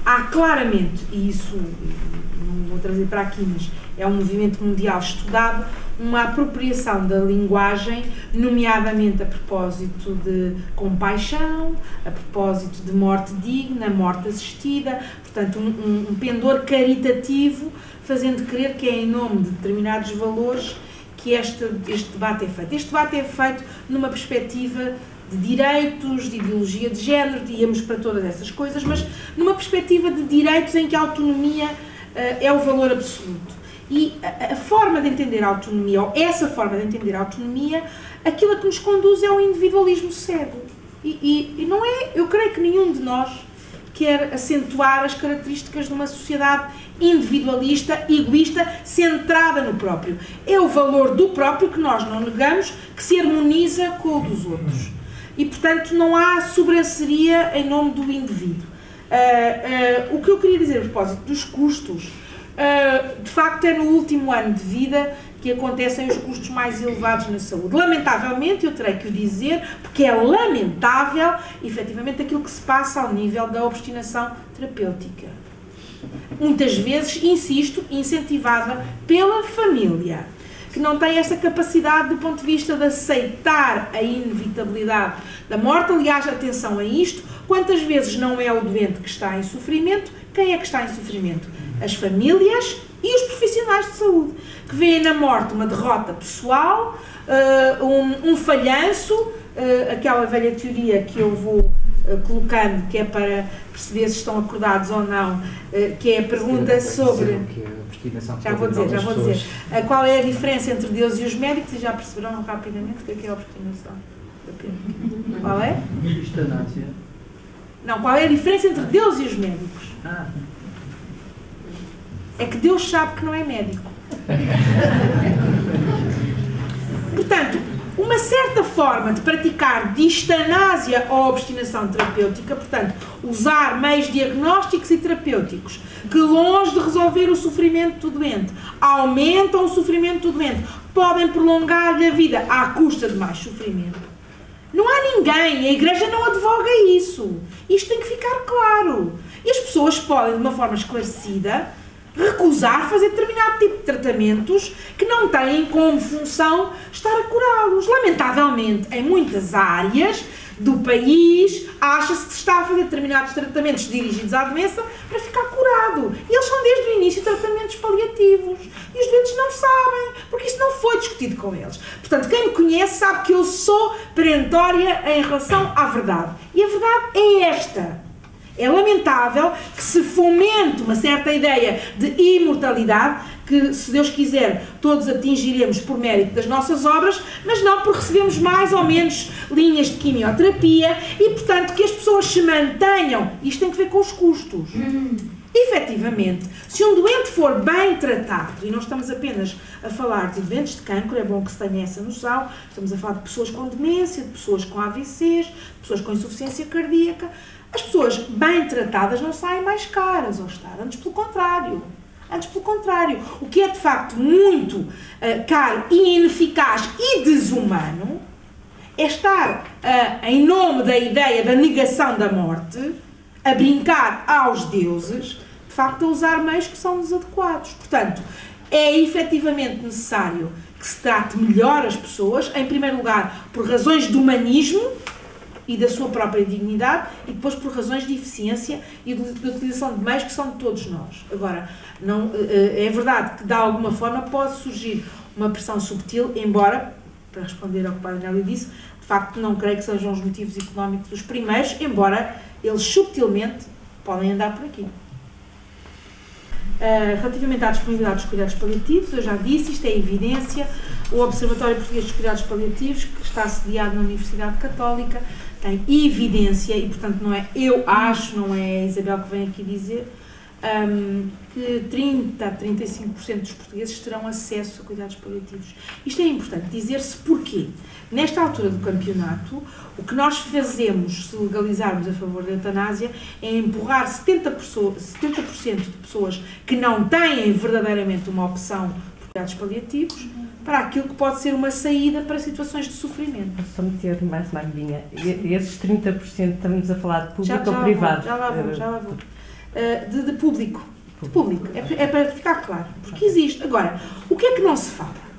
há claramente, e isso não vou trazer para aqui, mas é um movimento mundial estudado, uma apropriação da linguagem, nomeadamente a propósito de compaixão, a propósito de morte digna, morte assistida, portanto um pendor caritativo, fazendo crer que é em nome de determinados valores que este debate é feito. Este debate é feito numa perspectiva de direitos, de ideologia de género, íamos para todas essas coisas, mas numa perspectiva de direitos em que a autonomia é o valor absoluto. E a forma de entender a autonomia, ou essa forma de entender a autonomia, aquilo a que nos conduz é o individualismo cego. E não é, eu creio que nenhum de nós quer acentuar as características de uma sociedade individualista, egoísta, centrada no próprio. É o valor do próprio que nós não negamos, que se harmoniza com o dos outros. E, portanto, não há sobranceria em nome do indivíduo. O que eu queria dizer a propósito dos custos, de facto é no último ano de vida que acontecem os custos mais elevados na saúde. Lamentavelmente, eu terei que o dizer, porque é lamentável, efetivamente, aquilo que se passa ao nível da obstinação terapêutica. Muitas vezes, insisto, incentivada pela família, que não tem essa capacidade do ponto de vista de aceitar a inevitabilidade da morte. Aliás, atenção a isto, quantas vezes não é o doente que está em sofrimento, quem é que está em sofrimento? As famílias e os profissionais de saúde, que veem na morte uma derrota pessoal, um falhanço, aquela velha teoria que eu vou colocando, que é para perceber se estão acordados ou não, que é a pergunta sobre... Já vou dizer. Qual é a diferença entre Deus e os médicos? E já perceberão rapidamente o que é a obstinação. Qual é? Eustanásia. Não, qual é a diferença entre Deus e os médicos? É que Deus sabe que não é médico. Portanto, uma certa forma de praticar distanásia ou obstinação terapêutica, portanto, usar meios diagnósticos e terapêuticos que, longe de resolver o sofrimento do doente, aumentam o sofrimento do doente, podem prolongar-lhe a vida à custa de mais sofrimento. Não há ninguém, a Igreja não advoga isso. Isto tem que ficar claro. E as pessoas podem, de uma forma esclarecida, recusar fazer determinado tipo de tratamentos que não têm como função estar a curá-los. Lamentavelmente, em muitas áreas do país, acha-se que se está a fazer determinados tratamentos dirigidos à doença para ficar curado. E eles são, desde o início, tratamentos paliativos. E os doentes não sabem, porque isso não foi discutido com eles. Portanto, quem me conhece sabe que eu sou perentória em relação à verdade. E a verdade é esta. É lamentável que se fomente uma certa ideia de imortalidade, que, se Deus quiser, todos atingiremos por mérito das nossas obras, mas não por recebermos mais ou menos linhas de quimioterapia e, portanto, que as pessoas se mantenham. Isto tem que ver com os custos. Efetivamente, se um doente for bem tratado, e não estamos apenas a falar de doentes de cancro, é bom que se tenha essa noção, estamos a falar de pessoas com demência, de pessoas com AVCs, de pessoas com insuficiência cardíaca. As pessoas bem tratadas não saem mais caras ao estar, antes pelo contrário. O que é de facto muito caro e ineficaz e desumano é estar, em nome da ideia da negação da morte, a brincar aos deuses, de facto a usar meios que são desadequados. Portanto, é efetivamente necessário que se trate melhor as pessoas, em primeiro lugar por razões de humanismo e da sua própria dignidade, e depois por razões de eficiência e de utilização de meios que são de todos nós. Agora, não, é verdade que de alguma forma pode surgir uma pressão subtil, embora, para responder ao que o Padre Nélio disse, de facto não creio que sejam os motivos económicos os primeiros, embora eles subtilmente podem andar por aqui. Relativamente à disponibilidade dos cuidados paliativos, eu já disse, isto é evidência, o Observatório Português dos Cuidados Paliativos, que está sediado na Universidade Católica, tem evidência, e portanto não é eu acho, não é a Isabel que vem aqui dizer, que 30 a 35% dos portugueses terão acesso a cuidados paliativos. Isto é importante dizer-se porque, nesta altura do campeonato, o que nós fazemos, se legalizarmos a favor da eutanásia, é empurrar 70% de pessoas que não têm verdadeiramente uma opção por cuidados paliativos para aquilo que pode ser uma saída para situações de sofrimento. Só meter mais uma linha. Esses 30% estamos a falar de público ou privado? Já lá vou. de público. De público. É para ficar claro. Porque existe. Agora, o que é que não se fala?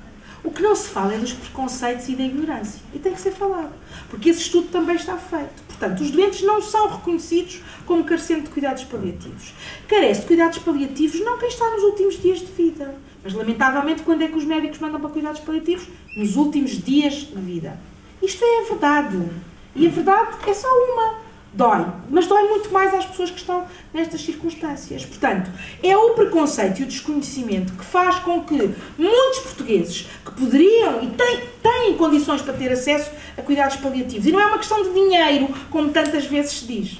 O que não se fala é dos preconceitos e da ignorância. E tem que ser falado. Porque esse estudo também está feito. Portanto, os doentes não são reconhecidos como carecendo de cuidados paliativos. Carece de cuidados paliativos não quem está nos últimos dias de vida. Mas, lamentavelmente, quando é que os médicos mandam para cuidados paliativos? Nos últimos dias de vida. Isto é a verdade. E a verdade é só uma. Dói. Mas dói muito mais às pessoas que estão nestas circunstâncias. Portanto, é o preconceito e o desconhecimento que faz com que muitos portugueses que poderiam e têm condições para ter acesso a cuidados paliativos. E não é uma questão de dinheiro, como tantas vezes se diz.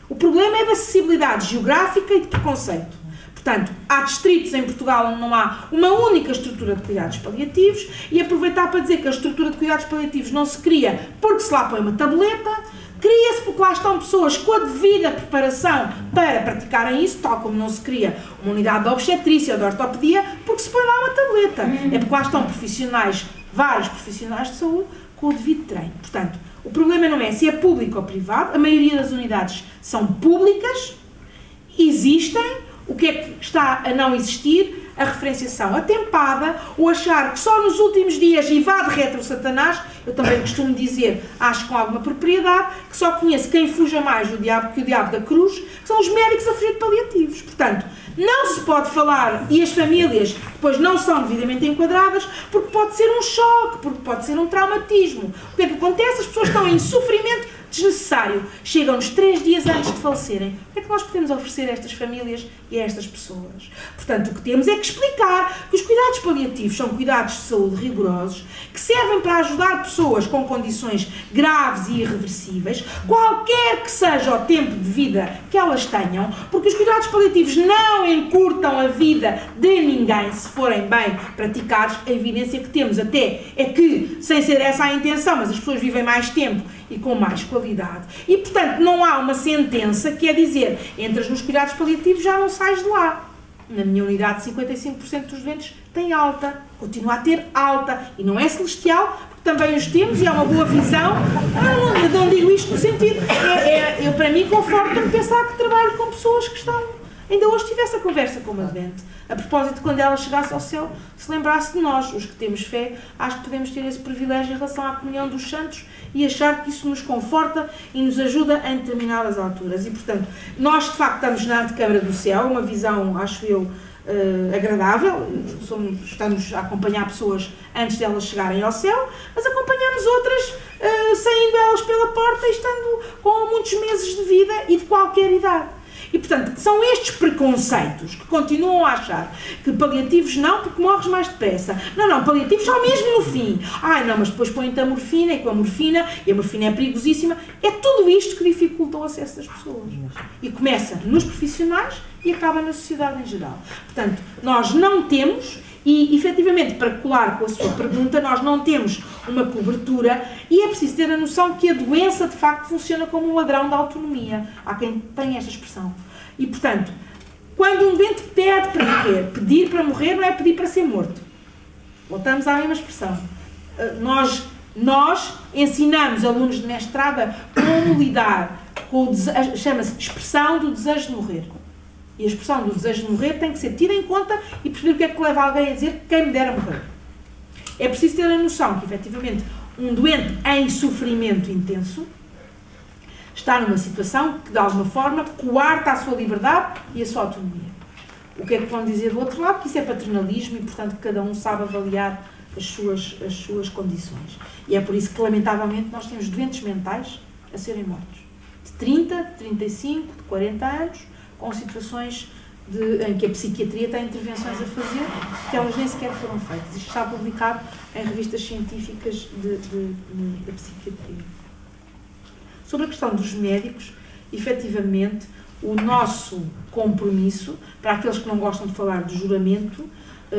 O problema é da acessibilidade geográfica e de preconceito. Portanto, há distritos em Portugal onde não há uma única estrutura de cuidados paliativos e aproveitar para dizer que a estrutura de cuidados paliativos não se cria porque se lá põe uma tableta, cria-se porque lá estão pessoas com a devida preparação para praticarem isso, tal como não se cria uma unidade de obstetrícia ou de ortopedia porque se põe lá uma tableta. É porque lá estão profissionais, vários profissionais de saúde, com o devido treino. Portanto, o problema não é se é público ou privado, a maioria das unidades são públicas, existem. O que é que está a não existir? A referenciação atempada, ou achar que só nos últimos dias, e vá de retro Satanás, eu também costumo dizer, acho com alguma propriedade, que só conheço quem fuja mais do diabo que o diabo da cruz, que são os médicos a fugir de paliativos. Portanto, não se pode falar, e as famílias depois não são devidamente enquadradas, porque pode ser um choque, porque pode ser um traumatismo. O que é que acontece? As pessoas estão em sofrimento desnecessário, chegam-nos 3 dias antes de falecerem. O que é que nós podemos oferecer a estas famílias e a estas pessoas? Portanto, o que temos é que explicar que os cuidados paliativos são cuidados de saúde rigorosos, que servem para ajudar pessoas com condições graves e irreversíveis, qualquer que seja o tempo de vida que elas tenham, porque os cuidados paliativos não encurtam a vida de ninguém se forem bem praticados. A evidência que temos até é que, sem ser essa a intenção, mas as pessoas vivem mais tempo e com mais qualidade. E, portanto, não há uma sentença que é dizer, entras nos cuidados paliativos, já não sais de lá. Na minha unidade, 55% dos doentes têm alta, continua a ter alta, e não é celestial, porque também os temos, e há uma boa visão. Eu não digo isto no sentido, eu para mim conforta-me pensar que trabalho com pessoas que estão. Ainda hoje tive essa conversa com uma doente, a propósito de quando ela chegasse ao céu, se lembrasse de nós, os que temos fé, acho que podemos ter esse privilégio em relação à comunhão dos santos e achar que isso nos conforta e nos ajuda em determinadas alturas. E, portanto, nós de facto estamos na antecâmara do céu, uma visão, acho eu, agradável, estamos a acompanhar pessoas antes de elas chegarem ao céu, mas acompanhamos outras saindo elas pela porta e estando com muitos meses de vida e de qualquer idade. E, portanto, são estes preconceitos que continuam a achar que paliativos não, porque morres mais depressa. Não, paliativos só mesmo no fim. Ai, não, mas depois põe-te a morfina, e com a morfina é perigosíssima. É tudo isto que dificulta o acesso das pessoas. E começa nos profissionais e acaba na sociedade em geral. Portanto, nós não temos, e efetivamente, para colar com a sua pergunta, nós não temos uma cobertura e é preciso ter a noção que a doença de facto funciona como um ladrão da autonomia. Há quem tenha esta expressão. E, portanto, quando um doente pede para morrer, pedir para morrer não é pedir para ser morto. Voltamos à mesma expressão. Nós ensinamos alunos de mestrado como lidar com o desejo, chama-se expressão do desejo de morrer. E a expressão do desejo de morrer tem que ser tida em conta e perceber o que é que leva alguém a dizer quem me dera morrer. É preciso ter a noção que, efetivamente, um doente em sofrimento intenso está numa situação que, de alguma forma, coarta a sua liberdade e a sua autonomia. O que é que vão dizer do outro lado? Que isso é paternalismo e, portanto, que cada um sabe avaliar as suas condições. E é por isso que, lamentavelmente, nós temos doentes mentais a serem mortos. De 30, de 35, de 40 anos, com situações em que a psiquiatria tem intervenções a fazer, que elas nem sequer foram feitas. Isto está publicado em revistas científicas da psiquiatria. Sobre a questão dos médicos, efetivamente, o nosso compromisso, para aqueles que não gostam de falar de juramento,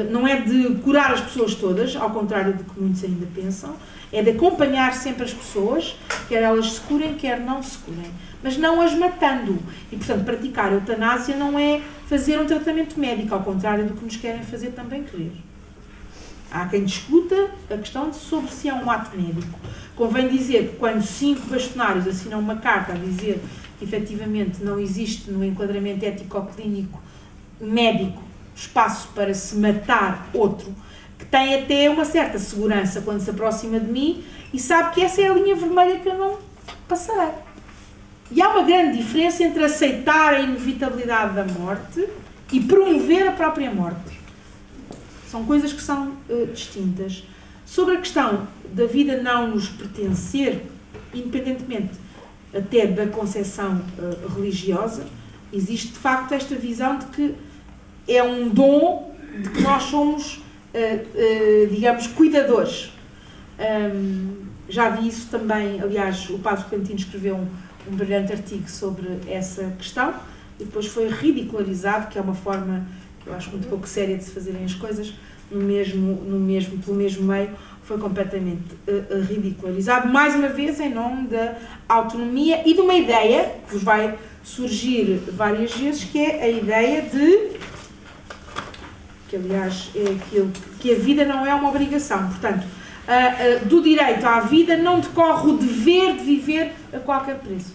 não é de curar as pessoas todas, ao contrário do que muitos ainda pensam, é de acompanhar sempre as pessoas, quer elas se curem, quer não se curem, mas não as matando. E, portanto, praticar a eutanásia não é fazer um tratamento médico, ao contrário do que nos querem fazer também crer. Há quem discuta a questão sobre se é um ato médico. Convém dizer que quando 5 bastonários assinam uma carta a dizer efetivamente não existe no enquadramento ético-clínico médico espaço para se matar outro, que tem até uma certa segurança quando se aproxima de mim e sabe que essa é a linha vermelha que eu não passarei. E há uma grande diferença entre aceitar a inevitabilidade da morte e promover a própria morte. São coisas que são distintas. Sobre a questão da vida não nos pertencer, independentemente até da concepção religiosa, existe de facto esta visão de que é um dom, de que nós somos, digamos, cuidadores. Já vi isso também, aliás, o Padre Clementino escreveu um brilhante artigo sobre essa questão e depois foi ridicularizado, que é uma forma que eu acho muito pouco séria de se fazerem as coisas, pelo mesmo meio, foi completamente ridicularizado, mais uma vez em nome da autonomia e de uma ideia que vos vai surgir várias vezes, que é a ideia de, que aliás é aquilo que a vida não é uma obrigação, portanto, do direito à vida não decorre o dever de viver a qualquer preço.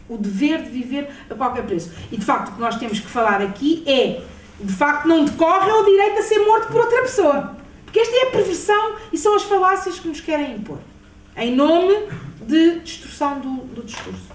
O dever de viver a qualquer preço. E de facto o que nós temos que falar aqui é, de facto não decorre o direito a ser morto por outra pessoa. Porque esta é a perversão e são as falácias que nos querem impor, em nome de destruição do discurso.